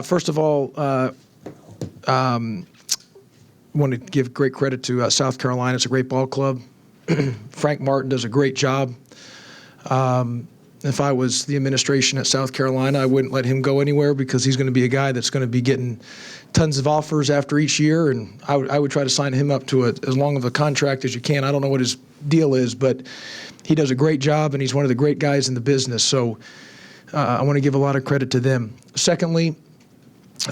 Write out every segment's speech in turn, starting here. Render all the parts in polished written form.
First of all, want to give great credit to South Carolina. It's a great ball club. Frank Martin does a great job. If I was the administration at South Carolina, I wouldn't let him go anywhere because he's going to be a guy that's going to be getting tons of offers after each year, and I would try to sign him up to as long of a contract as you can. I don't know what his deal is, but he does a great job, and he's one of the great guys in the business. So I want to give a lot of credit to them. Secondly,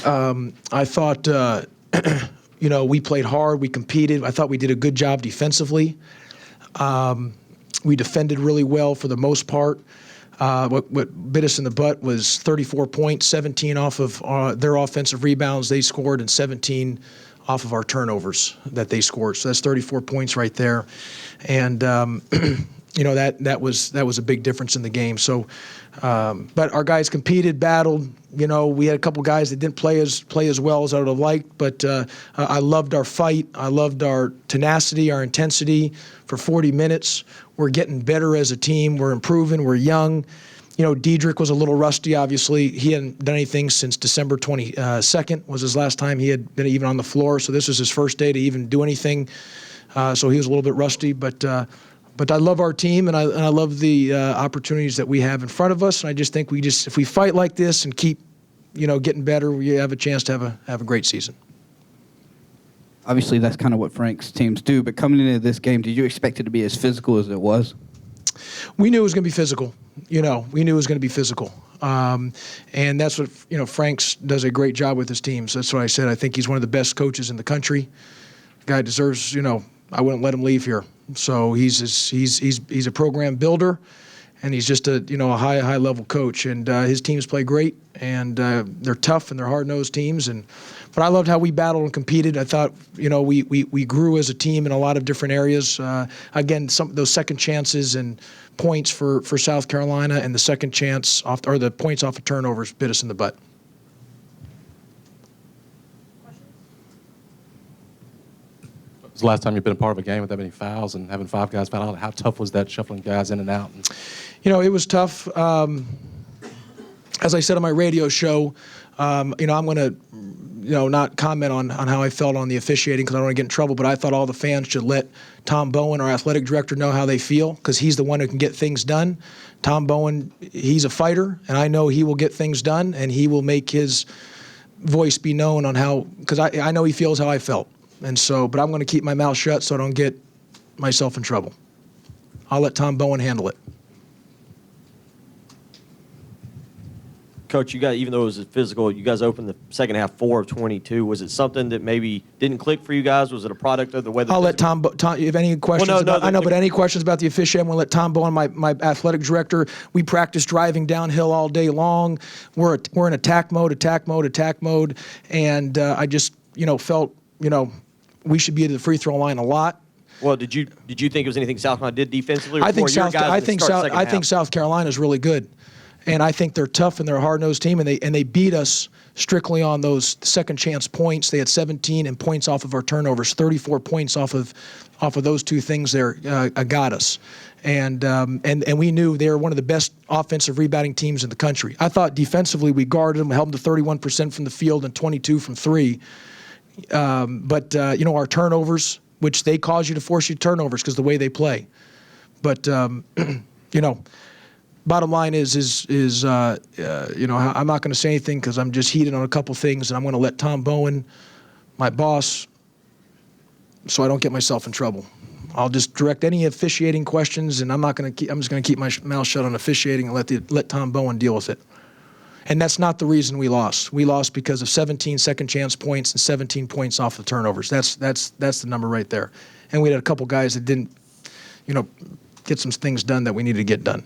I thought, we played hard, we competed. I thought we did a good job defensively. We defended really well for the most part. What bit us in the butt was 34 points, 17 off of their offensive rebounds they scored, and 17 off of our turnovers that they scored. So that's 34 points right there, and that was a big difference in the game. So, but our guys competed, battled. We had a couple guys that didn't play as well as I would have liked, but I loved our fight. I loved our tenacity, our intensity for 40 minutes. We're getting better as a team. We're improving. We're young. Diedrich was a little rusty, obviously. He hadn't done anything since December 22nd was his last time he had been even on the floor, so this was his first day to even do anything. So he was a little bit rusty, but I love our team, and I love the opportunities that we have in front of us. And I just think if we fight like this and keep, getting better, we have a chance to have a great season. Obviously, that's kind of what Frank's teams do. But coming into this game, did you expect it to be as physical as it was? We knew it was going to be physical. We knew it was going to be physical. And that's what, Frank's does a great job with his teams. That's what I said. I think he's one of the best coaches in the country. The guy deserves, I wouldn't let him leave here. So he's a program builder, and he's just a high level coach. And his teams play great, and they're tough and they're hard nosed teams. But I loved how we battled and competed. I thought we grew as a team in a lot of different areas. Again, some of those second chances and points for South Carolina, and the second chance the points off of turnovers bit us in the butt. Was the last time you've been a part of a game with that many fouls and having 5 guys foul out? How tough was that, shuffling guys in and out? It was tough. As I said on my radio show, I'm going to, not comment on how I felt on the officiating because I don't want to get in trouble, but I thought all the fans should let Tom Bowen, our athletic director, know how they feel because he's the one who can get things done. Tom Bowen, he's a fighter, and I know he will get things done, and he will make his voice be known on how, because I know he feels how I felt. And so, but I'm going to keep my mouth shut so I don't get myself in trouble. I'll let Tom Bowen handle it. Coach, you guys, even though it was physical, you guys opened the second half 4 of 22. Was it something that maybe didn't click for you guys? Was it a product of the weather? I'll let Tom, if any questions, but any questions about the officiating, I'm going to let Tom Bowen, my athletic director. We practice driving downhill all day long. We're in attack mode, and I just, felt, we should be at the free throw line a lot. Well, did you think it was anything South Carolina did defensively? Or I think South Carolina is really good. And I think they're tough and they're a hard-nosed team, and they beat us strictly on those second chance points. They had 17 and points off of our turnovers, 34 points off of those two things there got us. And we knew they were one of the best offensive rebounding teams in the country. I thought defensively we guarded them, held them to 31% from the field and 22 from three. But our turnovers, which they cause you to force you turnovers because the way they play. But bottom line is I'm not going to say anything because I'm just heated on a couple things, and I'm going to let Tom Bowen, my boss, so I don't get myself in trouble. I'll just direct any officiating questions, and I'm just going to keep my mouth shut on officiating and let Tom Bowen deal with it. And that's not the reason we lost. We lost because of 17 second chance points and 17 points off the turnovers. That's the number right there. And we had a couple guys that didn't, get some things done that we needed to get done.